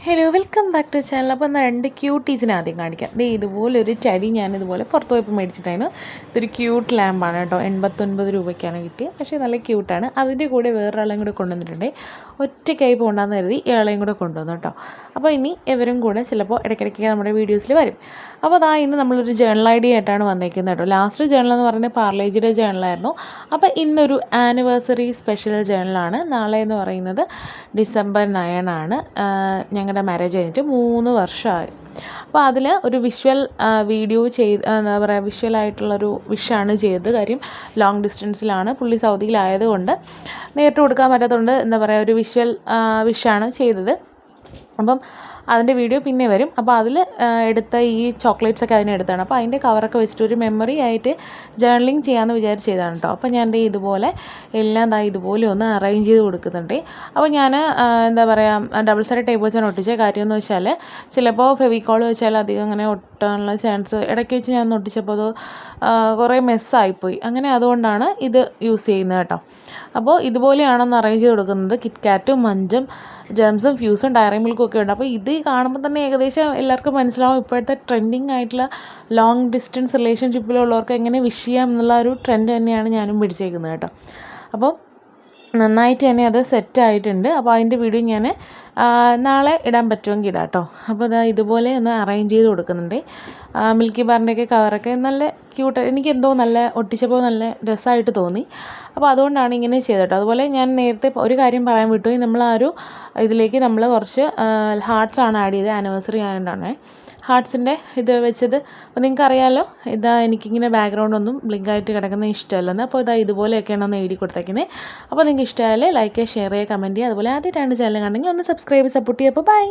Hello welcome back to channel. അപ്പോൾ എന്നാൽ 2 ക്യൂട്ടീസിനെ ആദ്യം കാണിക്കാം. ഇതുപോലൊരു ടെഡി ഞാനിതുപോലെ പുറത്ത് പോയപ്പോൾ മേടിച്ചിട്ടായിരുന്നു. ഇതൊരു ക്യൂട്ട് ലാമ്പാണ് കേട്ടോ. 89 രൂപയ്ക്കാണ് കിട്ടിയത്. പക്ഷേ നല്ല ക്യൂട്ടാണ്. അതിൻ്റെ കൂടെ വേറൊരാളെയും കൂടെ കൊണ്ടുവന്നിട്ടുണ്ട്. ഒറ്റ കൈ പോകണ്ടെന്ന് കരുതി ഇയാളെയും കൂടെ കൊണ്ടുവന്നു കേട്ടോ. അപ്പോൾ ഇനി ഇവരും കൂടെ ചിലപ്പോൾ ഇടയ്ക്കിടയ്ക്ക് നമ്മുടെ വീഡിയോസിൽ വരും. അപ്പോൾ ഇന്ന് നമ്മളൊരു ജേണൽ ഐഡിയ ആയിട്ടാണ് വന്നേക്കുന്നത് കേട്ടോ. ലാസ്റ്റ് ജേണൽ എന്ന് പറയുന്നത് പാർലേജിയുടെ ജേണലായിരുന്നു. അപ്പോൾ ഇന്നൊരു ആനിവേഴ്സറി സ്പെഷ്യൽ ജേണലാണ്. നാളെ എന്ന് പറയുന്നത് December 9 ആണ്. ഞങ്ങളുടെ മാരേജ് കഴിഞ്ഞിട്ട് 3 വർഷമായി. അപ്പോൾ അതിൽ ഒരു വിഷ്വൽ വീഡിയോ എന്താ പറയുക, വിഷ്വലായിട്ടുള്ളൊരു വിഷാണ് ചെയ്തത്. കാര്യം ലോങ് ഡിസ്റ്റൻസിലാണ്, പുള്ളി സൗദിയിലായതുകൊണ്ട് നേരിട്ട് കൊടുക്കാൻ പറ്റാത്തതുകൊണ്ട് എന്താ പറയുക, ഒരു വിഷ്വൽ വിഷാണ് ചെയ്തത്. അപ്പം അതിൻ്റെ വീഡിയോ പിന്നെ വരും. അപ്പോൾ അതിൽ എടുത്ത ഈ ചോക്ലേറ്റ്സൊക്കെ അതിനെടുത്താണ്. അപ്പോൾ അതിൻ്റെ കവറൊക്കെ വെച്ചിട്ട് ഒരു മെമ്മറി ആയിട്ട് ജേർണലിങ് ചെയ്യാമെന്ന് വിചാരിച്ചതാണ് കേട്ടോ. അപ്പോൾ ഞാൻ ഇതുപോലെ എല്ലാം ഇതുപോലെ ഒന്ന് അറേഞ്ച് ചെയ്ത് കൊടുക്കുന്നുണ്ട്. അപ്പോൾ ഞാൻ എന്താ പറയുക, ഡബിൾ സൈഡ് ടേപ്പ് വെച്ചാണ് ഒട്ടിച്ച. കാര്യമെന്ന് വെച്ചാൽ ചിലപ്പോൾ ഫെവിക്കോൾ വെച്ചാൽ അധികം അങ്ങനെ ഒട്ടാനുള്ള ചാൻസ്, ഇടയ്ക്ക് വെച്ച് ഞാൻ ഒട്ടിച്ചപ്പോൾ അത് കുറേ മെസ്സായിപ്പോയി. അങ്ങനെ അതുകൊണ്ടാണ് ഇത് യൂസ് ചെയ്യുന്നത് കേട്ടോ. അപ്പോൾ ഇതുപോലെയാണെന്ന് അറേഞ്ച് ചെയ്ത് കൊടുക്കുന്നത്. കിറ്റ്കാറ്റും മഞ്ചും ജെംസും ഫ്യൂസും ഡയറി മിൽക്കും ഒക്കെ ഉണ്ട്. അപ്പോൾ ഇത് കാണുമ്പോൾ തന്നെ ഏകദേശം എല്ലാവർക്കും മനസ്സിലാവും ഇപ്പോഴത്തെ ട്രെൻഡിങ് ആയിട്ടുള്ള ലോങ് ഡിസ്റ്റൻസ് റിലേഷൻഷിപ്പിലുള്ളവർക്ക് എങ്ങനെ വിഷ് ചെയ്യാം എന്നുള്ള ഒരു ട്രെൻഡ് തന്നെയാണ് ഞാനും പിടിച്ചേക്കുന്നത് കേട്ടോ. അപ്പോൾ നന്നായിട്ട് തന്നെ അത് സെറ്റായിട്ടുണ്ട്. അപ്പോൾ അതിൻ്റെ വീഡിയോ ഞാൻ നാളെ ഇടാൻ പറ്റുമെങ്കിൽ ഇടാം കേട്ടോ. അപ്പോൾ ഇതുപോലെ ഒന്ന് അറേഞ്ച് ചെയ്ത് കൊടുക്കുന്നുണ്ട്. മിൽക്കി ബാറിൻ്റെയൊക്കെ കവറൊക്കെ നല്ല ക്യൂട്ട്, എനിക്കെന്തോ നല്ല ഒട്ടിച്ചപ്പോൾ നല്ല രസമായിട്ട് തോന്നി. അപ്പോൾ അതുകൊണ്ടാണ് ഇങ്ങനെ ചെയ്തത്. അതുപോലെ ഞാൻ നേരത്തെ ഒരു കാര്യം പറയാൻ വിട്ടു. നമ്മൾ ഇതിലേക്ക് നമ്മൾ കുറച്ച് ഹാർട്ട്സാണ് ആഡ് ചെയ്തത്. ആനിവേഴ്സറി ആയതുകൊണ്ടാണ് ഹാർട്ട്സിൻ്റെ ഇത് വെച്ചത്. അപ്പോൾ നിങ്ങൾക്കറിയാമല്ലോ, എനിക്കിങ്ങനെ ബാക്ക്ഗ്രൗണ്ടൊന്നും ബ്ലിങ്കായിട്ട് കിടക്കുന്ന ഇഷ്ടമല്ലെന്ന്. അപ്പോൾ ഇതുപോലെയൊക്കെയാണ് ഒന്ന് എഴുതി കൊടുത്തേക്കുന്നത്. അപ്പോൾ നിങ്ങൾക്ക് ഇഷ്ടമായാൽ ലൈക്ക് ചെയ്യുക, ഷെയർ ചെയ്യുക, കമൻറ്റ് ചെയ്യുക. അതുപോലെ ആദ്യമായിട്ടാണ് ചാനൽ കണ്ടെങ്കിൽ ഒന്ന് സബ്സ്ക്രൈബ് സപ്പോർട്ട് ചെയ്യുക. അപ്പോൾ ബൈ.